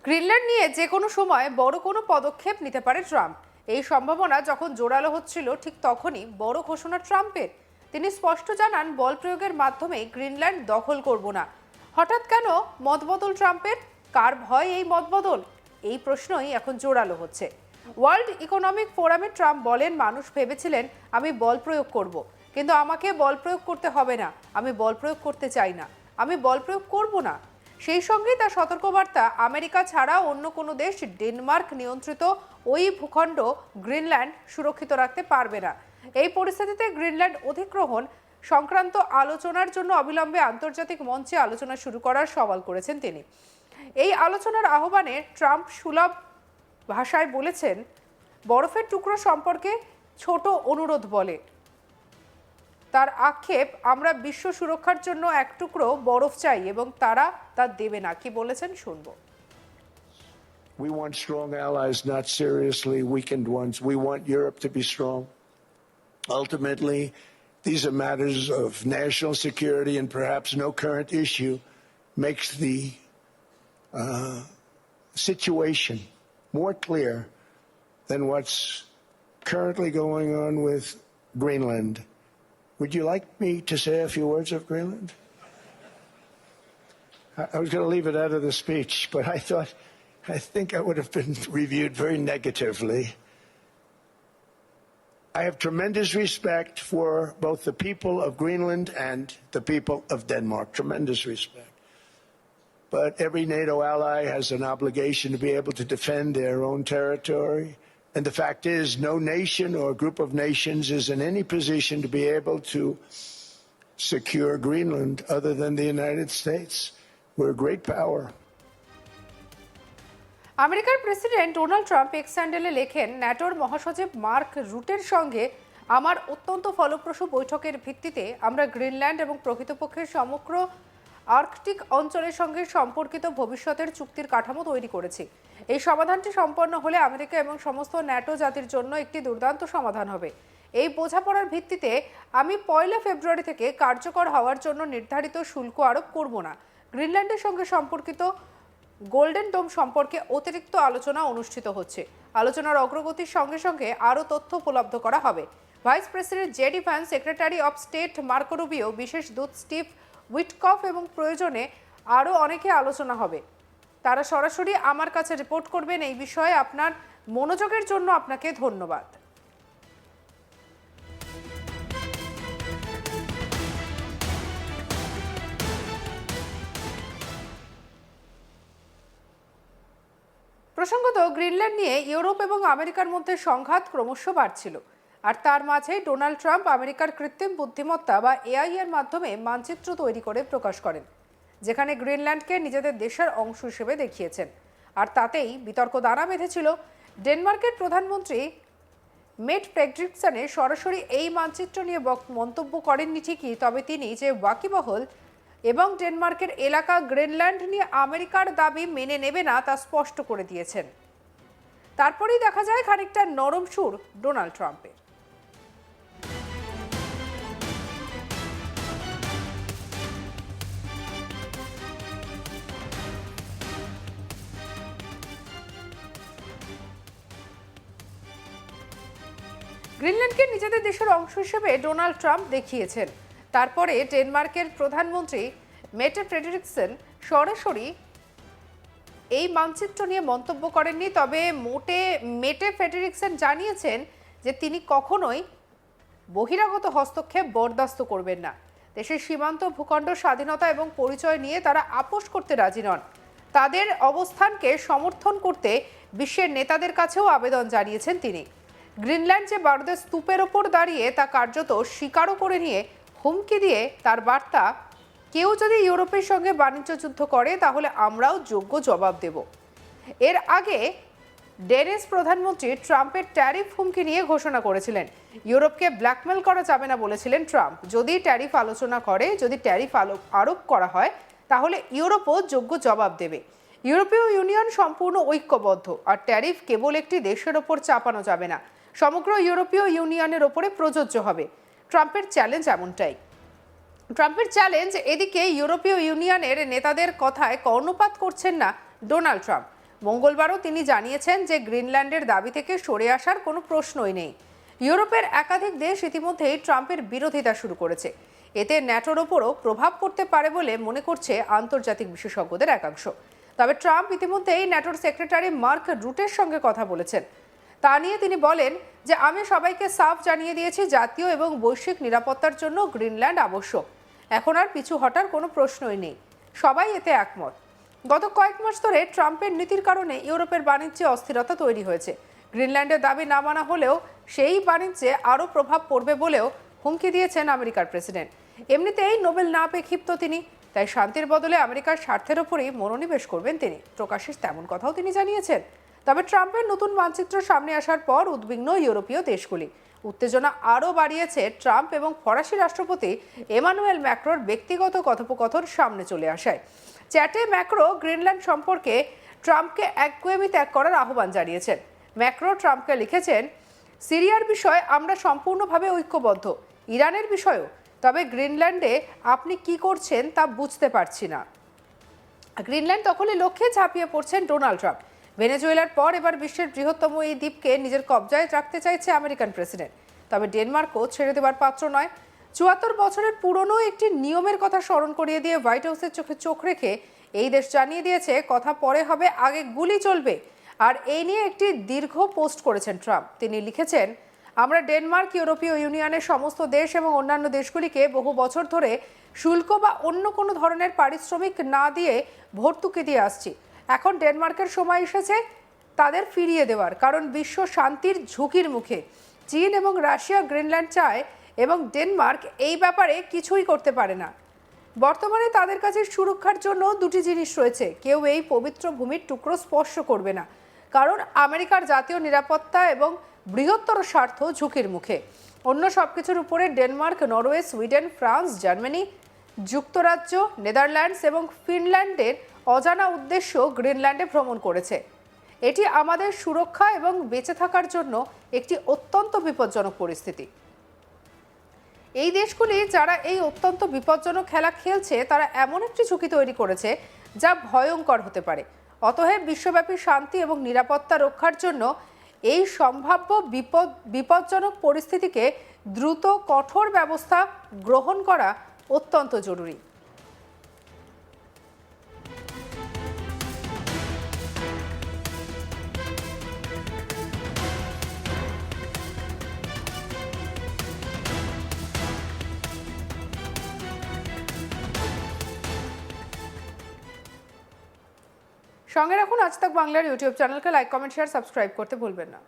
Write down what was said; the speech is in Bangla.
গ্রিনল্যান্ড নিয়ে যে কোনো সময় বড় কোনো পদক্ষেপ নিতে পারে ট্রাম্প। এই সম্ভাবনা যখন জোরালো হচ্ছিল ঠিক তখনই বড় ঘোষণা ট্রাম্পের। তিনি স্পষ্ট জানান, বল প্রয়োগের মাধ্যমে গ্রিনল্যান্ড দখল করব না। হঠাৎ কেন মতবদল ট্রাম্পের? কার ভয় এই মতবদল? এই প্রশ্নই এখন জোরালো হচ্ছে। ওয়ার্ল্ড ইকোনমিক ফোরামে ট্রাম্প বলেন, মানুষ ভেবেছিলেন আমি বল প্রয়োগ করব, কিন্তু আমাকে বল প্রয়োগ করতে হবে না। আমি বল প্রয়োগ করতে চাই না, আমি বল প্রয়োগ করব না। সেই সঙ্গে তার সতর্কবার্তা, আমেরিকা ছাড়া অন্য কোনো দেশ ডেনমার্ক নিয়ন্ত্রিত ওই ভূখণ্ড গ্রিনল্যান্ড সুরক্ষিত রাখতে পারবে না। এই পরিস্থিতিতে গ্রিনল্যান্ড অধিগ্রহণ সংক্রান্ত আলোচনার জন্য অবিলম্বে আন্তর্জাতিক মঞ্চে আলোচনা শুরু করার সওয়াল করেছেন তিনি। এই আলোচনার আহ্বানে ট্রাম্প সুলভ ভাষায় বলেছেন, বরফের টুকরো সম্পর্কে ছোট অনুরোধ বলে তার আক্ষেপ, আমরা বিশ্ব সুরক্ষার জন্য এক টুকরো বরফ চাই এবং তারা তা দেবে না। কি বলেছেন শুনবো। We want strong allies, not seriously weakened ones. We want Europe to be strong. Ultimately, these are matters of national security, and perhaps no current issue makes the situation more clear than what's currently going on with Greenland. Would you like me to say a few words of Greenland? I was going to leave it out of the speech, but I think I would have been reviewed very negatively. I have tremendous respect for both the people of Greenland and the people of Denmark, tremendous respect. But every NATO ally has an obligation to be able to defend their own territory. And the fact is, no nation or group of nations is in any position to be able to secure Greenland other than the United States. We're a great power. আমেরিকার প্রেসিডেন্ট ডোনাল্ড ট্রাম্প এক্স হ্যান্ডেলে লেখেন, ন্যাটোর মহাসচিব মার্ক রুটের সঙ্গে আমার অত্যন্ত ফলপ্রসূ বৈঠকের ভিত্তিতে আমরা গ্রিনল্যান্ড এবং প্রকৃতপক্ষে সমগ্র আর্কটিক অঞ্চলের সঙ্গে সম্পর্কিত ভবিষ্যতের চুক্তির কাঠামো তৈরি করেছি। এই সমাধানটি সম্পন্ন হলে আমেরিকা এবং সমস্ত ন্যাটো জাতির জন্য একটি দুর্দান্ত সমাধান হবে। এই বোঝাপড়ার ভিত্তিতে আমি 1 ফেব্রুয়ারি থেকে কার্যকর হওয়ার জন্য নির্ধারিত শুল্ক আরোপ করব না। গ্রিনল্যান্ডের সঙ্গে সম্পর্কিত গোল্ডেন ডোম সম্পর্কে অতিরিক্ত আলোচনা অনুষ্ঠিত হচ্ছে। আলোচনার অগ্রগতির সঙ্গে সঙ্গে আরও তথ্য উপলব্ধ করা হবে। Vice president JD Vance, secretary of state Marco Rubio, বিশেষ দূত স্টিভ উইটকফ এবং প্রয়োজনে আরও অনেকে আলোচনা হবে। তারা সরাসরি আমার কাছে রিপোর্ট করবেন। এই বিষয়ে আপনার মনোযোগের জন্য আপনাকে ধন্যবাদ। প্রসঙ্গত, গ্রিনল্যান্ড নিয়ে ইউরোপ এবং আমেরিকার মধ্যে সংঘাত ক্রমশ বাড়ছিল। আর তার মাঝে ডোনাল্ড ট্রাম্প আমেরিকার কৃত্রিম বুদ্ধিমত্তা বা এআই এর মাধ্যমে মানচিত্র তৈরি করে প্রকাশ করেন, যেখানে গ্রিনল্যান্ডকে নিজেদের দেশের অংশ হিসেবে দেখিয়েছেন। আর তাতেই বিতর্ক দানা বেঁধেছিল। ডেনমার্কের প্রধানমন্ত্রী মেট ফ্রেডরিকসনে সরাসরি এই মানচিত্র নিয়ে মন্তব্য করেননি ঠিকই, তবে তিনি যে ওয়াকিবহল এবং ডেনমার্কের এলাকা গ্রিনল্যান্ড নিয়ে আমেরিকার দাবি মেনে নেবে না তা স্পষ্ট করে দিয়েছেন। তারপরেই দেখা যায় খানিকটা নরম সুর ডোনাল্ড ট্রাম্পের। গ্রিনল্যান্ডকে নিজেদের দেশের অংশ হিসেবে ডোনাল্ড ট্রাম্প দেখিয়েছেন। তারপরে ডেনমার্কের প্রধানমন্ত্রী মেটে ফ্রেডরিকসন সরাসরি এই মানচিত্র নিয়ে মন্তব্য করেননি, তবে মেটে ফ্রেডরিকসন জানিয়েছেন যে তিনি কখনোই বহিরাগত হস্তক্ষেপ বরদাস্ত করবেন না। দেশের সীমান্ত ভূখণ্ড স্বাধীনতা এবং পরিচয় নিয়ে তারা আপোষ করতে রাজি নন। তাদের অবস্থানকে সমর্থন করতে বিশ্বের নেতাদের কাছেও আবেদন জানিয়েছেন তিনি। গ্রিনল্যান্ড যে ভারতের স্তূপের ওপর দাঁড়িয়ে তা কার্যত স্বীকারও করে নিয়ে হুমকি দিয়ে তার বার্তা, কেউ যদি ইউরোপের সঙ্গে বাণিজ্য যুদ্ধ করে তাহলে আমরাও যোগ্য জবাব দেব। এর আগে ডেনিশ প্রধানমন্ত্রী ট্রাম্পের ট্যারিফ হুমকি নিয়ে ঘোষণা করেছিলেন। ইউরোপকে ব্ল্যাকমেল করা যাবে না বলেছিলেন ট্রাম্প। যদি ট্যারিফ আরোপ করা হয় তাহলে ইউরোপও যোগ্য জবাব দেবে। ইউরোপীয় ইউনিয়ন সম্পূর্ণ ঐক্যবদ্ধ, আর ট্যারিফ কেবল একটি দেশের ওপর চাপানো যাবে না, সমগ্র ইউরোপীয় ইউনিয়নের ওপরে প্রযোজ্য হবে। ট্রাম্পের চ্যালেঞ্জ এমনটাই। ট্রাম্পের চ্যালেঞ্জ, এদিকে ইউরোপীয় ইউনিয়নের নেতাদের কথায় কর্ণপাত করছেন না ডোনাল্ড ট্রাম্প। মঙ্গলবারও তিনি জানিয়েছেন যে গ্রিনল্যান্ডের দাবি থেকে সরে আসার কোনো প্রশ্নই নেই। ইউরোপের একাধিক দেশ ইতিমধ্যেই ট্রাম্পের বিরোধিতা শুরু করেছে। এতে ন্যাটোর ওপরও প্রভাব পড়তে পারে বলে মনে করছে আন্তর্জাতিক বিশেষজ্ঞদের একাংশ। তবে ট্রাম্প ইতিমধ্যেই ন্যাটোর সেক্রেটারি মার্ক রুটের সঙ্গে কথা বলেছেন। তা নিয়ে তিনি বলেন যে আমি সবাইকে সাফ জানিয়ে দিয়েছি জাতীয় এবং বৈশ্বিক নিরাপত্তার জন্য গ্রিনল্যান্ড আবশ্যক। এখন আর পিছু হটার কোনো প্রশ্নই নেই, সবাই এতে একমত। গত কয়েক মাস ধরে ট্রাম্পের নীতির কারণে ইউরোপের বাণিজ্যে অস্থিরতা তৈরি হয়েছে। গ্রিনল্যান্ডের দাবি না মানা হলেও সেই বাণিজ্যে আরও প্রভাব পড়বে বলেও হুমকি দিয়েছেন আমেরিকার প্রেসিডেন্ট। এমনিতেই নোবেল না পেয়ে ক্ষিপ্ত তিনি, তাই শান্তির বদলে আমেরিকার স্বার্থের ওপরই মনোনিবেশ করবেন তিনি। প্রকাশ্যে তেমন কথাও তিনি জানিয়েছেন। তবে ট্রাম্পের নতুন মানচিত্র সামনে আসার পর উদ্বিগ্ন ইউরোপীয় দেশগুলি। উত্তেজনা আরও বাড়িয়েছে ট্রাম্প এবং ফরাসি রাষ্ট্রপতি এমানুয়েল ম্যাক্রোর ব্যক্তিগত কথোপকথন সামনে চলে আসায়। চ্যাটে ম্যাক্রো গ্রিনল্যান্ড সম্পর্কে ট্রাম্পকে একগুঁয়েমি ত্যাগ করার আহ্বান জানিয়েছেন। ম্যাক্রো ট্রাম্পকে লিখেছেন, সিরিয়ার বিষয়ে আমরা সম্পূর্ণভাবে ঐক্যবদ্ধ, ইরানের বিষয়েও। তবে গ্রিনল্যান্ডে আপনি কি করছেন তা বুঝতে পারছি না। গ্রিনল্যান্ড দখলের লক্ষ্যে ঝাঁপিয়ে পড়ছেন ডোনাল্ড ট্রাম্প। ভেনেজুয়েলার পর এবার বিশ্বের বৃহত্তম এই দ্বীপকে নিজের কবজায় রাখতে চাইছে আমেরিকান প্রেসিডেন্ট। তবে ডেনমার্কও ছেড়ে দেওয়ার পাত্র নয়। ৭৪ বছরের পুরনো একটি নিয়মের কথা স্মরণ করিয়ে দিয়ে হোয়াইট হাউসের চোখে চোখ রেখে এই দেশ জানিয়ে দিয়েছে কথা পরে হবে, আগে গুলি চলবে। আর এই নিয়ে একটি দীর্ঘ পোস্ট করেছেন ট্রাম্প। তিনি লিখেছেন, আমরা ডেনমার্ক ইউরোপীয় ইউনিয়নের সমস্ত দেশ এবং অন্যান্য দেশগুলিকে বহু বছর ধরে শুল্ক বা অন্য কোনো ধরনের পারিশ্রমিক না দিয়ে ভর্তুকি দিয়ে আসছি। এখন ডেনমার্কের সময় এসেছে তাদের ফিরিয়ে দেওয়ার, কারণ বিশ্ব শান্তির ঝুঁকির মুখে। চীন এবং রাশিয়া গ্রিনল্যান্ড চায় এবং ডেনমার্ক এই ব্যাপারে কিছুই করতে পারে না। বর্তমানে তাদের কাছে সুরক্ষার জন্য দুটি জিনিস রয়েছে, কেউ এই পবিত্র ভূমির টুকরো স্পর্শ করবে না, কারণ আমেরিকার জাতীয় নিরাপত্তা এবং বৃহত্তর স্বার্থ ঝুঁকির মুখে। অন্য সবকিছুর উপরে Denmark, Norway, Sweden, France, Germany, যুক্তরাজ্য, নেদারল্যান্ডস এবং ফিনল্যান্ডের অজানা উদ্দেশ্য গ্রিনল্যান্ডে ভ্রমণ করেছে। এটি আমাদের সুরক্ষা এবং বেঁচে থাকার জন্য একটি অত্যন্ত বিপজ্জনক পরিস্থিতি। এই দেশগুলি যারা এই অত্যন্ত বিপজ্জনক খেলা খেলছে তারা এমন একটি ঝুঁকি তৈরি করেছে যা ভয়ঙ্কর হতে পারে। অতএব বিশ্বব্যাপী শান্তি এবং নিরাপত্তা রক্ষার জন্য এই সম্ভাব্য বিপজ্জনক পরিস্থিতিকে দ্রুত কঠোর ব্যবস্থা গ্রহণ করা অত্যন্ত জরুরি। সঙ্গে রাখুন আজ তাক বাংলার ইউটিউব চ্যানেলকে লাইক, কমেন্ট, শেয়ার, সাবস্ক্রাইব করতে ভুলবেন না।